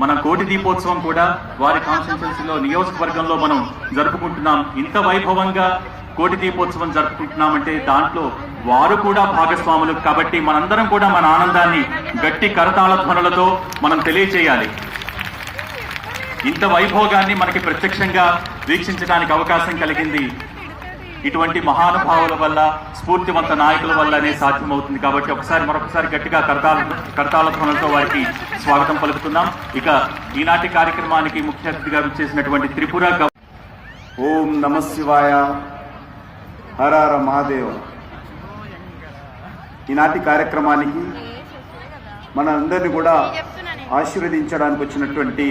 మన కోటి దీపోత్సవం కూడా వారి కాన్స్టిట్యున్సీలో నియోజకవర్గంలో మనం జరుపుకుంటున్నాం. ఇంత వైభవంగా కోటి దీపోత్సవం జరుపుకుంటున్నామంటే దాంట్లో వారు కూడా భాగస్వాములు. కాబట్టి మనందరం కూడా మన ఆనందాన్ని గట్టి కరతాళ ధ్వనులతో మనం తెలియచేయాలి. ఇంత వైభోగాన్ని మనకి ప్రత్యక్షంగా వీక్షించడానికి అవకాశం కలిగింది ఇటువంటి మహానుభావుల వల్ల, స్ఫూర్తివంత నాయకుల వల్లనే సాధ్యమవుతుంది. కాబట్టి మరొకసారి గట్టిగా కరతాళ ధ్వనులతో వారికి స్వాగతం పలుకుతున్నాం. ఇక ఈనాటి కార్యక్రమానికి ముఖ్య అతిథిగా విచ్చేసినటువంటి త్రిపుర ఓం నమ శివాయ, హర హర మహాదేవ. ఈనాటి కార్యక్రమానికి మనందరినీ కూడా ఆశీర్వదించడానికి వచ్చినటువంటి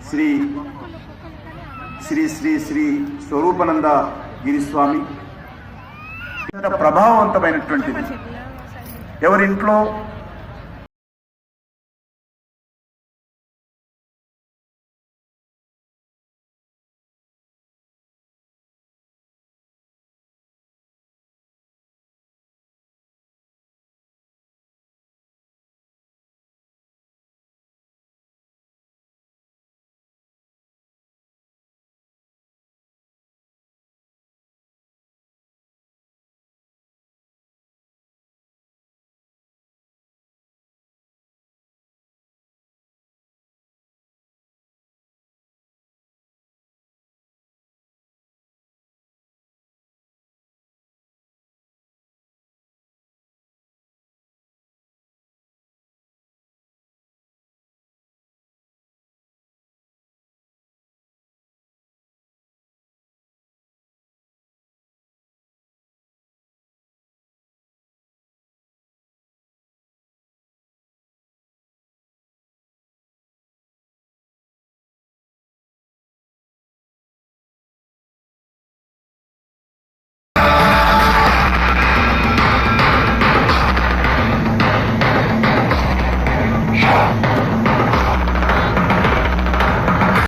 శ్రీ శ్రీ శ్రీ శ్రీ స్వరూపానంద గిరిస్వామి ప్రభావవంతమైనటువంటిది. ఎవరింట్లో